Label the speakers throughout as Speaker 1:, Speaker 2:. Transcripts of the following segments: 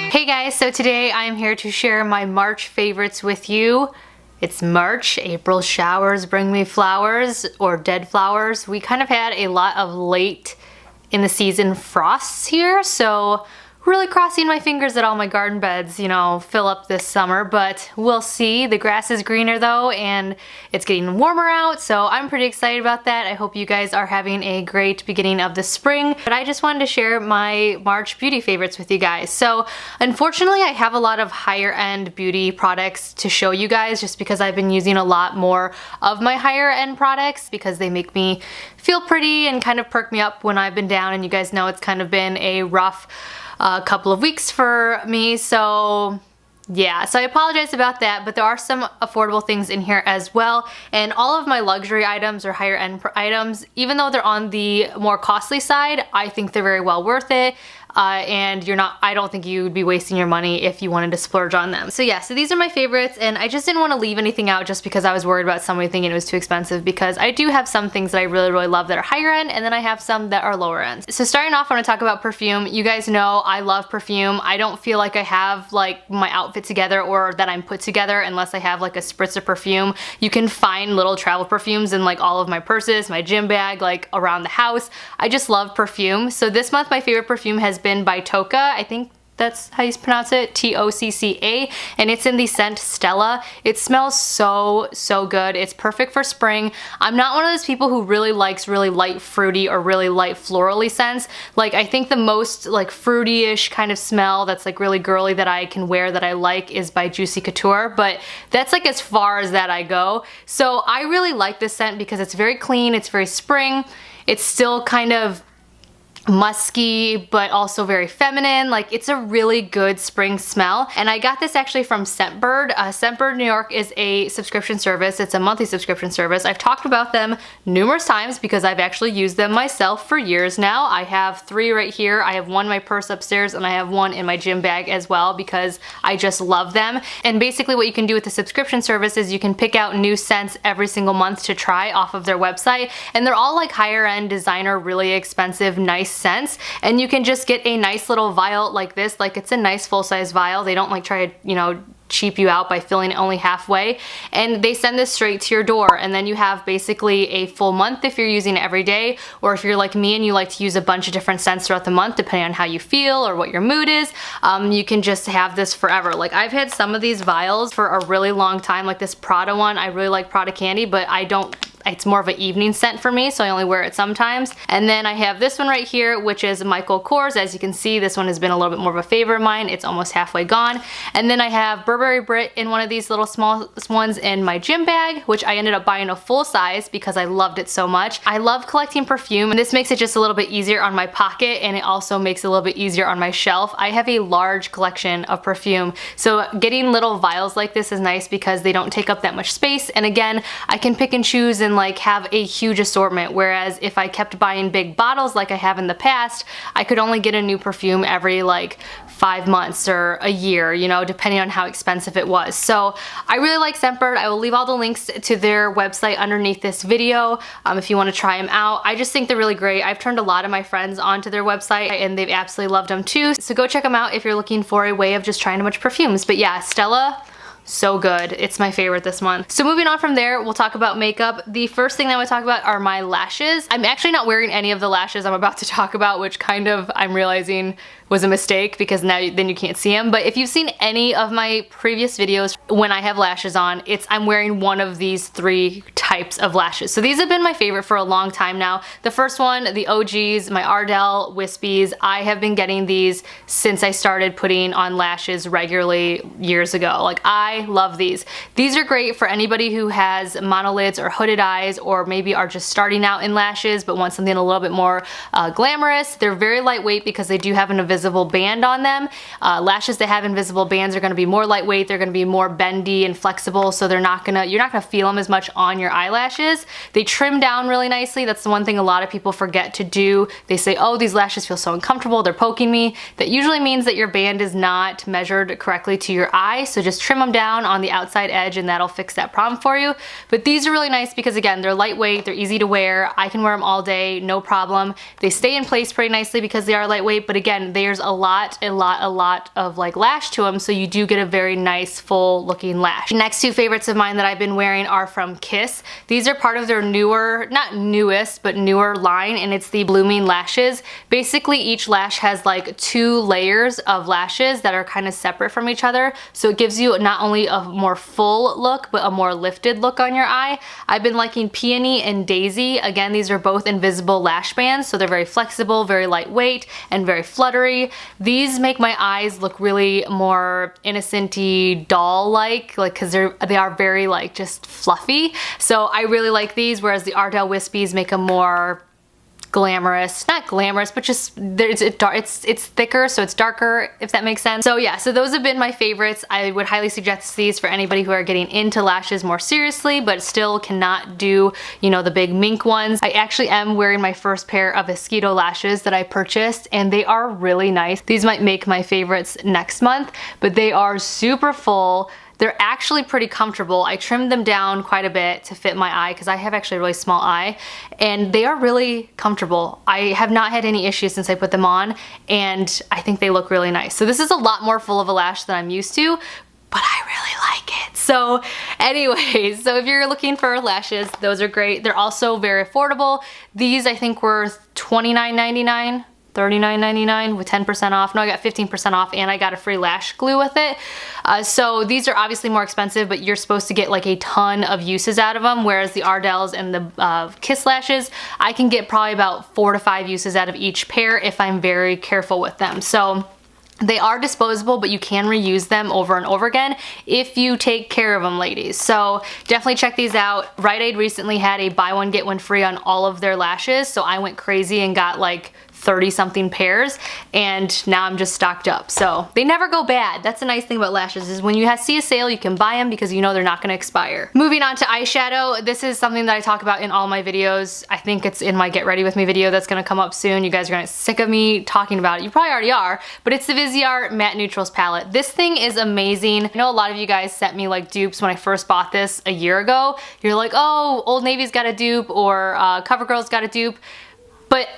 Speaker 1: Hey guys, so today I am here to share my March favorites with you. It's March, April showers bring me flowers, or dead flowers. We kind of had a lot of late in the season frosts here, so really crossing my fingers that all my garden beds, you know, fill up this summer, but we'll see. The grass is greener though, and it's getting warmer out, so I'm pretty excited about that. I hope you guys are having a great beginning of the spring, but I just wanted to share my March beauty favorites with you guys. So unfortunately, I have a lot of higher end beauty products to show you guys just because I've been using a lot more of my higher end products because they make me feel pretty and kind of perk me up when I've been down, and you guys know it's kind of been a rough couple of weeks for me, so yeah, so I apologize about that, but there are some affordable things in here as well, and all of my luxury items or higher end items, even though they're on the more costly side, I think they're very well worth it. And I don't think you would be wasting your money if you wanted to splurge on them. So yeah, so these are my favorites, and I just didn't want to leave anything out just because I was worried about somebody thinking it was too expensive, because I do have some things that I really, really love that are higher end, and then I have some that are lower end. So starting off, I want to talk about perfume. You guys know I love perfume. I don't feel like I have like my outfit together or that I'm put together unless I have like a spritz of perfume. You can find little travel perfumes in like all of my purses, my gym bag, like around the house. I just love perfume. So this month my favorite perfume has been by Tocca. I think that's how you pronounce it, T-O-C-C-A, and it's in the scent Stella. It smells so good. It's perfect for spring. I'm not one of those people who really likes really light fruity or really light florally scents. Like, I think the most like fruity-ish kind of smell that's like really girly that I can wear that I like is by Juicy Couture, but that's like as far as that I go. So I really like this scent because it's very clean, it's very spring, it's still kind of musky but also very feminine. Like, it's a really good spring smell, and I got this actually from Semper. Semper New York is a subscription service. It's a monthly subscription service. I've talked about them numerous times because I've actually used them myself for years now. I have 3 right here. I have one in my purse upstairs, and I have one in my gym bag as well because I just love them. And basically what you can do with the subscription service is you can pick out new scents every single month to try off of their website, and they're all like higher end designer, really expensive, nice scents, and you can just get a nice little vial like this. Like, it's a nice full-size vial. They don't like try to, you know, cheap you out by filling it only halfway, and they send this straight to your door, and then you have basically a full month if you're using it every day, or if you're like me and you like to use a bunch of different scents throughout the month depending on how you feel or what your mood is, you can just have this forever. Like, I've had some of these vials for a really long time, like this Prada one. I really like Prada candy, but it's more of an evening scent for me, so I only wear it sometimes. And then I have this one right here, which is Michael Kors. As you can see, this one has been a little bit more of a favorite of mine. It's almost halfway gone. And then I have Burberry Brit in one of these little small ones in my gym bag, which I ended up buying a full size because I loved it so much. I love collecting perfume, and this makes it just a little bit easier on my pocket, and it also makes it a little bit easier on my shelf. I have a large collection of perfume, so getting little vials like this is nice because they don't take up that much space, and again, I can pick and choose and like have a huge assortment, whereas if I kept buying big bottles like I have in the past, I could only get a new perfume every like 5 months or a year, you know, depending on how expensive it was. So I really like Semper. I will leave all the links to their website underneath this video if you want to try them out. I just think they're really great. I've turned a lot of my friends onto their website, and they've absolutely loved them too. So go check them out if you're looking for a way of just trying a bunch of perfumes. But yeah, Stella, so good. It's my favorite this month. So moving on from there, we'll talk about makeup. The first thing that I want to talk about are my lashes. I'm actually not wearing any of the lashes I'm about to talk about, which kind of, I'm realizing, was a mistake because now then you can't see them. But if you've seen any of my previous videos when I have lashes on, I'm wearing one of these 3 types of lashes. So these have been my favorite for a long time now. The first one, the OGs, my Ardell Wispies, I have been getting these since I started putting on lashes regularly years ago. Like, I love these. These are great for anybody who has monolids or hooded eyes, or maybe are just starting out in lashes but want something a little bit more glamorous. They're very lightweight because they do have an invisible band on them. Lashes that have invisible bands are going to be more lightweight, they're going to be more bendy and flexible, so you're not gonna feel them as much on your eyelashes. They trim down really nicely. That's the one thing a lot of people forget to do. They say, oh, these lashes feel so uncomfortable, they're poking me. That usually means that your band is not measured correctly to your eye, so just trim them down down on the outside edge and that'll fix that problem for you. But these are really nice because again, they're lightweight, they're easy to wear. I can wear them all day, no problem. They stay in place pretty nicely because they are lightweight, but again, there's a lot of like lash to them, so you do get a very nice full looking lash. The next two favorites of mine that I've been wearing are from Kiss. These are part of their newer, not newest, but newer line, and it's the Blooming Lashes. Basically, each lash has like 2 layers of lashes that are kind of separate from each other, so it gives you not only a more full look, but a more lifted look on your eye. I've been liking Peony and Daisy. Again, these are both invisible lash bands, so they're very flexible, very lightweight, and very fluttery. These make my eyes look really more innocent-y, doll-like, because they are very like just fluffy. So I really like these, whereas the Ardell Wispies make them more glamorous, not glamorous, but just it's thicker, so it's darker, if that makes sense. So yeah, so those have been my favorites. I would highly suggest these for anybody who are getting into lashes more seriously but still cannot do, you know, the big mink ones. I actually am wearing my first pair of Mosquito lashes that I purchased, and they are really nice. These might make my favorites next month, but they are super full. They're actually pretty comfortable. I trimmed them down quite a bit to fit my eye because I have actually a really small eye, and they are really comfortable. I have not had any issues since I put them on, and I think they look really nice. So this is a lot more full of a lash than I'm used to, but I really like it. So anyways, so if you're looking for lashes, those are great. They're also very affordable. These I think were $29.99. $39.99 with 10% off. No, I got 15% off, and I got a free lash glue with it. So these are obviously more expensive, but you're supposed to get like a ton of uses out of them, whereas the Ardells and the Kiss lashes, I can get probably about 4 to 5 uses out of each pair if I'm very careful with them. So they are disposable, but you can reuse them over and over again if you take care of them, ladies. So definitely check these out. Rite Aid recently had a buy one get one free on all of their lashes, so I went crazy and got like 30 something pairs, and now I'm just stocked up. So they never go bad. That's the nice thing about lashes, is when you see a sale, you can buy them because you know they're not going to expire. Moving on to eyeshadow. This is something that I talk about in all my videos. I think it's in my Get Ready With Me video that's going to come up soon. You guys are going to get sick of me talking about it. You probably already are, but it's the Viseart Matte Neutrals palette. This thing is amazing. I know a lot of you guys sent me like dupes when I first bought this a year ago. You're like, oh, Old Navy's got a dupe, or CoverGirl's got a dupe. But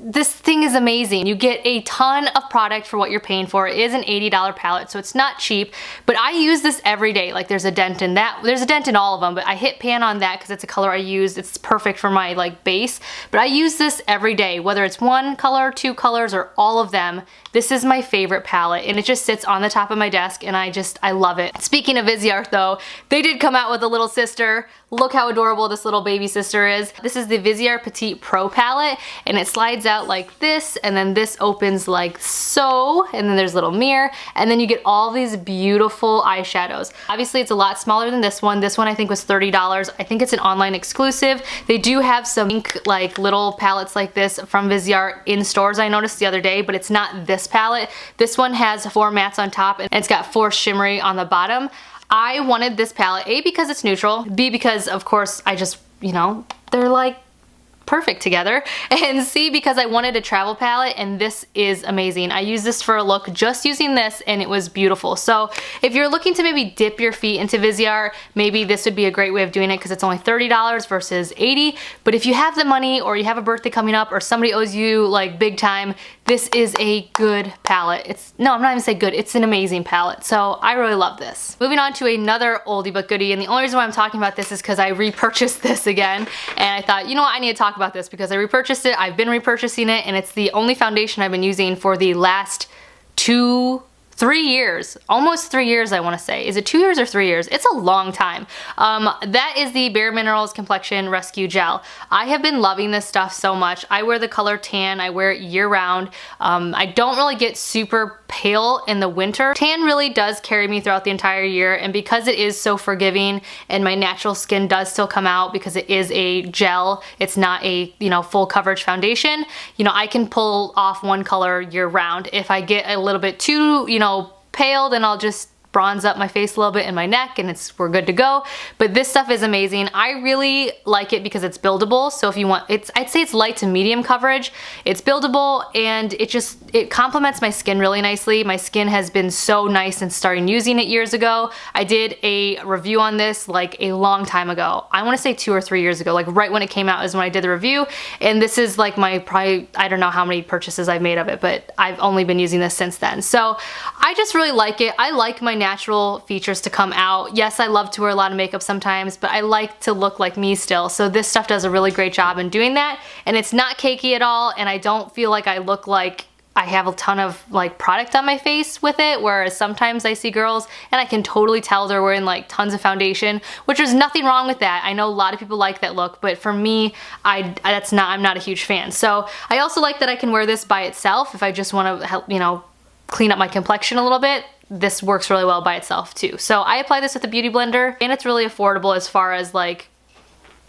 Speaker 1: this thing is amazing. You get a ton of product for what you're paying for. It is an $80 palette, so it's not cheap, but I use this every day. Like there's a dent in that, there's a dent in all of them, but I hit pan on that because it's a color I use. It's perfect for my like base, but I use this every day, whether it's one color, 2 colors, or all of them. This is my favorite palette, and it just sits on the top of my desk, and I love it. Speaking of Viseart though, they did come out with a little sister. Look how adorable this little baby sister is. This is the Viseart Petit Pro palette, and it slides out like this, and then this opens like so, and then there's a little mirror, and then you get all these beautiful eyeshadows. Obviously it's a lot smaller than this one. This one I think was $30. I think it's an online exclusive. They do have some pink, like little palettes like this from Viseart in stores I noticed the other day, but it's not this palette. This one has 4 mattes on top, and it's got 4 shimmery on the bottom. I wanted this palette, A, because it's neutral, B, because of course I just, you know, they're like perfect together, and C, because I wanted a travel palette, and this is amazing. I used this for a look just using this, and it was beautiful. So if you're looking to maybe dip your feet into Viseart, maybe this would be a great way of doing it because it's only $30 versus $80. But if you have the money, or you have a birthday coming up, or somebody owes you like big time, this is a good palette. I'm not even saying good, it's an amazing palette. So I really love this. Moving on to another oldie but goodie, and the only reason why I'm talking about this is because I repurchased this again, and I thought, you know what, I need to talk about this because I repurchased it. I've been repurchasing it, and it's the only foundation I've been using for the last 3 years, almost 3 years I want to say. Is it 2 years or 3 years? It's a long time. That is the BareMinerals Complexion Rescue Gel. I have been loving this stuff so much. I wear the color tan, I wear it year round. I don't really get super pale in the winter. Tan really does carry me throughout the entire year, and because it is so forgiving and my natural skin does still come out because it is a gel, it's not a, you know, full coverage foundation, you know, I can pull off one color year round. If I get a little bit too, you know, pale, then I'll just bronze up my face a little bit and my neck, and we're good to go. But this stuff is amazing. I really like it because it's buildable. So if you want, I'd say it's light to medium coverage. It's buildable, and it complements my skin really nicely. My skin has been so nice since starting using it years ago. I did a review on this like a long time ago. I want to say 2 or 3 years ago, like right when it came out is when I did the review. And this is like my probably, I don't know how many purchases I've made of it, but I've only been using this since then. So I just really like it. I like my natural features to come out. Yes, I love to wear a lot of makeup sometimes, but I like to look like me still. So this stuff does a really great job in doing that. And it's not cakey at all, and I don't feel like I look like I have a ton of like product on my face with it, whereas sometimes I see girls and I can totally tell they're wearing like tons of foundation, which is nothing wrong with that. I know a lot of people like that look, but for me, I'm not a huge fan. So I also like that I can wear this by itself if I just want to help, you know, clean up my complexion a little bit. This works really well by itself too. So I apply this with a beauty blender, and it's really affordable as far as like,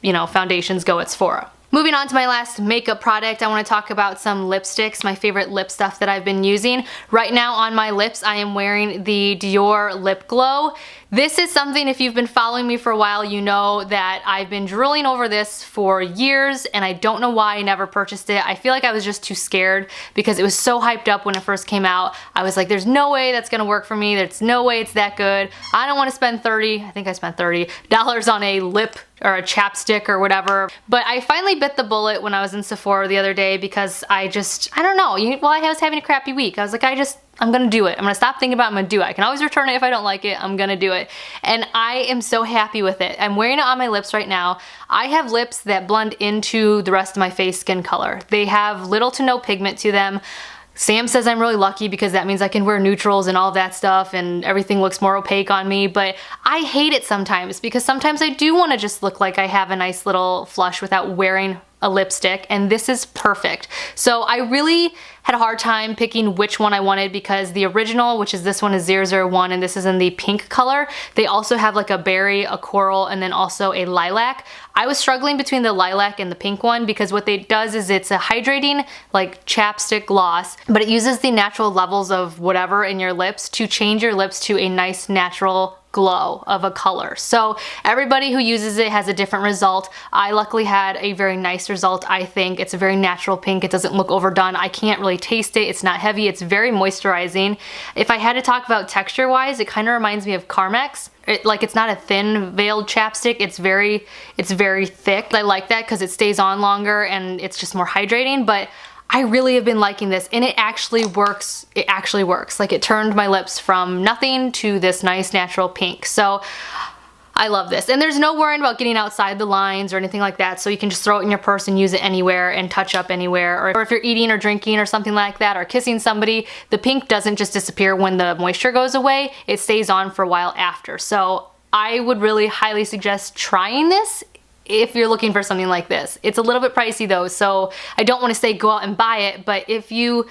Speaker 1: you know, foundations go. It's Sephora. Moving on to my last makeup product, I want to talk about some lipsticks, my favorite lip stuff that I've been using. Right now on my lips, I am wearing the Dior Lip Glow. This is something, if you've been following me for a while, you know that I've been drooling over this for years, and I don't know why I never purchased it. I feel like I was just too scared because it was so hyped up when it first came out. I was like, there's no way that's gonna work for me. There's no way it's that good. I don't want to spend I think I spent $30 on a lip or a chapstick or whatever. But I finally bit the bullet when I was in Sephora the other day because I don't know. Well, I was having a crappy week. I was like, I'm gonna do it. I'm gonna stop thinking about it, I'm gonna do it. I can always return it if I don't like it. I'm gonna do it. And I am so happy with it. I'm wearing it on my lips right now. I have lips that blend into the rest of my face skin color. They have little to no pigment to them. Sam says I'm really lucky because that means I can wear neutrals and all that stuff and everything looks more opaque on me, but I hate it sometimes because sometimes I do want to just look like I have a nice little flush without wearing a lipstick, and this is perfect. So I really had a hard time picking which one I wanted because the original, which is this one, is 001, and this is in the pink color. They also have like a berry, a coral, and then also a lilac. I was struggling between the lilac and the pink one because what it does is it's a hydrating like chapstick gloss, but it uses the natural levels of whatever in your lips to change your lips to a nice natural glow of a color. So everybody who uses it has a different result. I luckily had a very nice result, I think. It's a very natural pink. It doesn't look overdone. I can't really taste it. It's not heavy. It's very moisturizing. If I had to talk about texture wise, it kind of reminds me of Carmex. It's not a thin veiled chapstick, it's very thick. I like that because it stays on longer and it's just more hydrating, but I really have been liking this, and it actually works. It actually works. Like, it turned my lips from nothing to this nice natural pink. So I love this. And there's no worrying about getting outside the lines or anything like that, so you can just throw it in your purse and use it anywhere and touch up anywhere. Or if you're eating or drinking or something like that, or kissing somebody, the pink doesn't just disappear when the moisture goes away. It stays on for a while after. So I would really highly suggest trying this if you're looking for something like this. It's a little bit pricey though, so I don't want to say go out and buy it, but if you're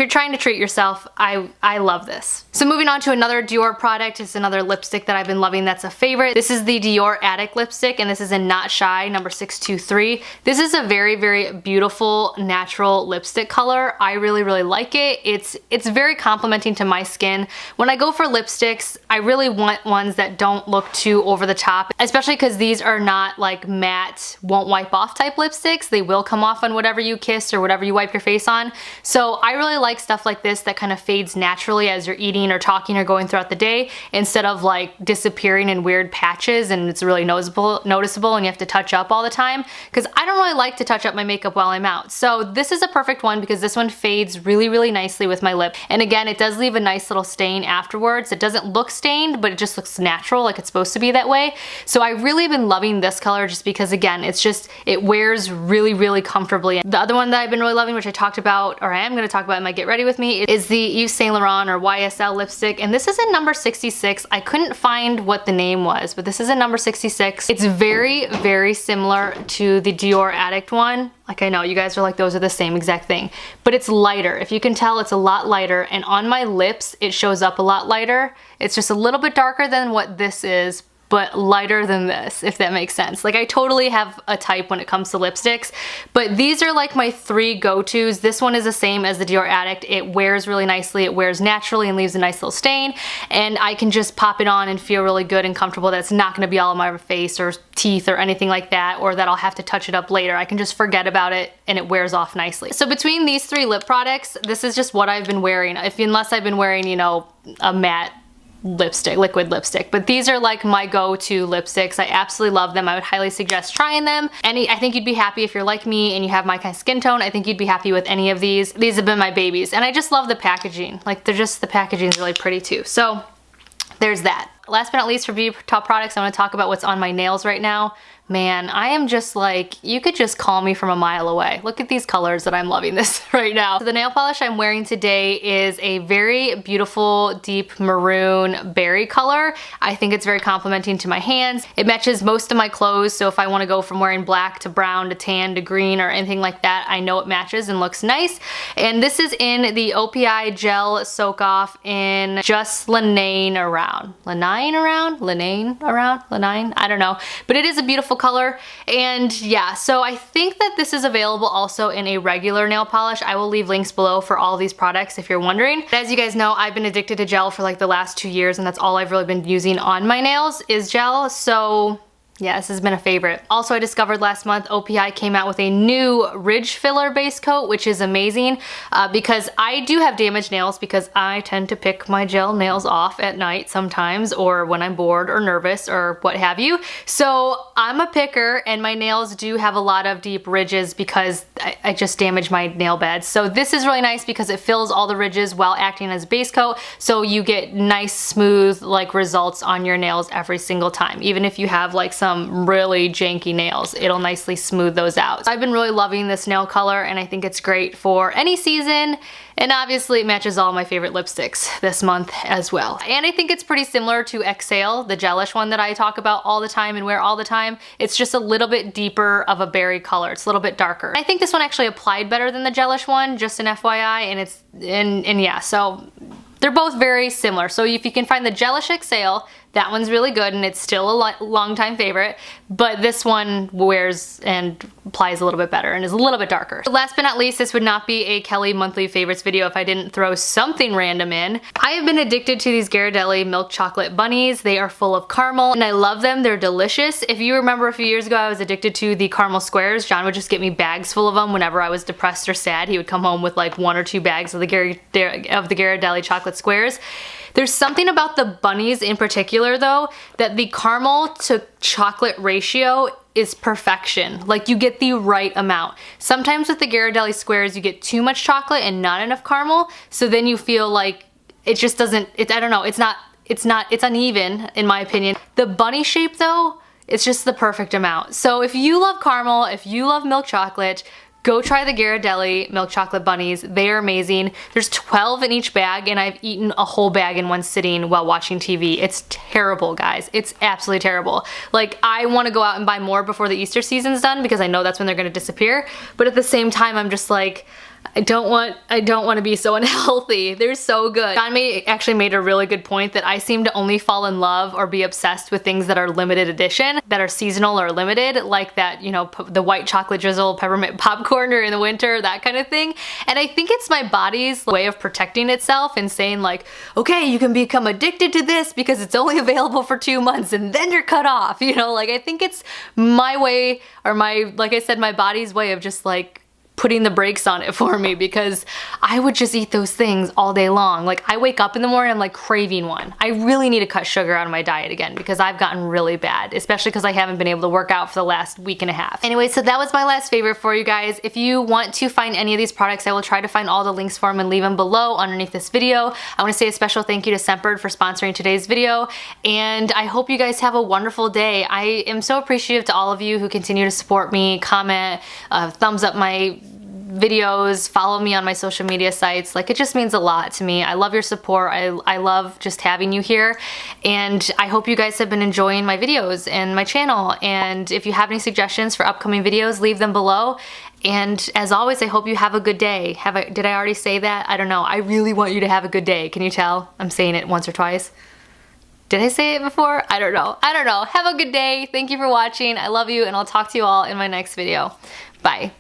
Speaker 1: trying to treat yourself, I love this. So moving on to another Dior product, it's another lipstick that I've been loving that's a favorite. This is the Dior Addict lipstick, and this is in Not Shy, number 623. This is a very, very beautiful natural lipstick color. I really, really like it. It's very complimenting to my skin. When I go for lipsticks, I really want ones that don't look too over the top, especially because these are not like matte, won't wipe off type lipsticks. They will come off on whatever you kiss or whatever you wipe your face on. So I really like stuff like this that kind of fades naturally as you're eating or talking or going throughout the day, instead of like disappearing in weird patches and it's really noticeable and you have to touch up all the time, because I don't really like to touch up my makeup while I'm out. So this is a perfect one because this one fades really, really nicely with my lip. And again, it does leave a nice little stain afterwards. It doesn't look stained, but it just looks natural, like it's supposed to be that way. So I really been loving this color just because, again, it wears really, really comfortably. The other one that I've been really loving, which I talked about, or I am going to talk about in my Get Ready With Me, is the Yves Saint Laurent or YSL lipstick, and this is in number 66. I couldn't find what the name was, but this is in number 66. It's very, very similar to the Dior Addict one. Like, I know you guys are like, those are the same exact thing, but it's lighter. If you can tell, it's a lot lighter, and on my lips it shows up a lot lighter. It's just a little bit darker than what this is, but lighter than this, if that makes sense. Like I totally have a type when it comes to lipsticks, but these are like my 3 go-tos. This one is the same as the Dior Addict. It wears really nicely, it wears naturally and leaves a nice little stain, and I can just pop it on and feel really good and comfortable that it's not gonna be all on my face or teeth or anything like that, or that I'll have to touch it up later. I can just forget about it and it wears off nicely. So between these 3 lip products, this is just what I've been wearing. Unless I've been wearing, you know, a matte lipstick, liquid lipstick, but these are like my go-to lipsticks. I absolutely love them. I would highly suggest trying them. I think you'd be happy if you're like me and you have my kind of skin tone. I think you'd be happy with any of these. These have been my babies, and I just love the packaging. Like the packaging is really pretty too. So there's that. Last but not least, for beauty top products, I want to talk about what's on my nails right now. Man, I am just like, you could just call me from a mile away. Look at these colors that I'm loving this right now. So the nail polish I'm wearing today is a very beautiful deep maroon berry color. I think it's very complimenting to my hands. It matches most of my clothes, so if I want to go from wearing black to brown to tan to green or anything like that, I know it matches and looks nice. And this is in the OPI Gel Soak Off in Just Lanai-ing Around. Lanai-ing Around? Lanai-ing Around? Lanai-ing? I don't know. But it is a beautiful color, and yeah, so I think that this is available also in a regular nail polish. I will leave links below for all these products if you're wondering. But as you guys know, I've been addicted to gel for like the last 2 years, and that's all I've really been using on my nails is gel, so yeah, this has been a favorite. Also, I discovered last month OPI came out with a new ridge filler base coat, which is amazing because I do have damaged nails because I tend to pick my gel nails off at night sometimes, or when I'm bored or nervous or what have you. So I'm a picker, and my nails do have a lot of deep ridges because I just damaged my nail bed. So this is really nice because it fills all the ridges while acting as base coat, so you get nice smooth like results on your nails every single time. Even if you have like some really janky nails, it'll nicely smooth those out. I've been really loving this nail color, and I think it's great for any season, and obviously it matches all my favorite lipsticks this month as well. And I think it's pretty similar to Exhale, the gelish one that I talk about all the time and wear all the time. It's just a little bit deeper of a berry color. It's a little bit darker. I think this one actually applied better than the gelish one, just an FYI, and yeah, so they're both very similar. So if you can find the gelish Exhale, that one's really good, and it's still a long time favorite, but this one wears and applies a little bit better and is a little bit darker. Last but not least, this would not be a Kelly monthly favorites video if I didn't throw something random in. I have been addicted to these Ghirardelli milk chocolate bunnies. They are full of caramel, and I love them. They're delicious. If you remember a few years ago, I was addicted to the caramel squares. John would just get me bags full of them whenever I was depressed or sad. He would come home with like 1 or 2 bags of the Ghirardelli chocolate squares. There's something about the bunnies in particular though, that the caramel to chocolate ratio is perfection. Like you get the right amount. Sometimes with the Ghirardelli squares you get too much chocolate and not enough caramel, so then you feel like it just doesn't, I don't know, it's uneven in my opinion. The bunny shape though, it's just the perfect amount. So if you love caramel, if you love milk chocolate, go try the Ghirardelli milk chocolate bunnies. They are amazing. There's 12 in each bag, and I've eaten a whole bag in one sitting while watching TV. It's terrible, guys. It's absolutely terrible. Like, I want to go out and buy more before the Easter season's done because I know that's when they're going to disappear. But at the same time, I'm just like, I don't want to be so unhealthy. They're so good. John actually made a really good point that I seem to only fall in love or be obsessed with things that are limited edition, that are seasonal or limited, like that, you know, the white chocolate drizzle peppermint popcorn during the winter, that kind of thing. And I think it's my body's way of protecting itself and saying like, okay, you can become addicted to this because it's only available for 2 months and then you're cut off, you know? Like, I think it's my way, or like I said, my body's way of just like putting the brakes on it for me, because I would just eat those things all day long. Like, I wake up in the morning, I'm like craving one. I really need to cut sugar out of my diet again because I've gotten really bad, especially because I haven't been able to work out for the last week and a half. Anyway, so that was my last favorite for you guys. If you want to find any of these products, I will try to find all the links for them and leave them below underneath this video. I want to say a special thank you to Semper for sponsoring today's video, and I hope you guys have a wonderful day. I am so appreciative to all of you who continue to support me, comment, thumbs up my videos, follow me on my social media sites. Like, it just means a lot to me. I love your support. I love just having you here, and I hope you guys have been enjoying my videos and my channel. And if you have any suggestions for upcoming videos, leave them below. And as always, I hope you have a good day. Did I already say that? I don't know. I really want you to have a good day. Can you tell? I'm saying it once or twice. Did I say it before? I don't know. I don't know. Have a good day. Thank you for watching. I love you, and I'll talk to you all in my next video. Bye.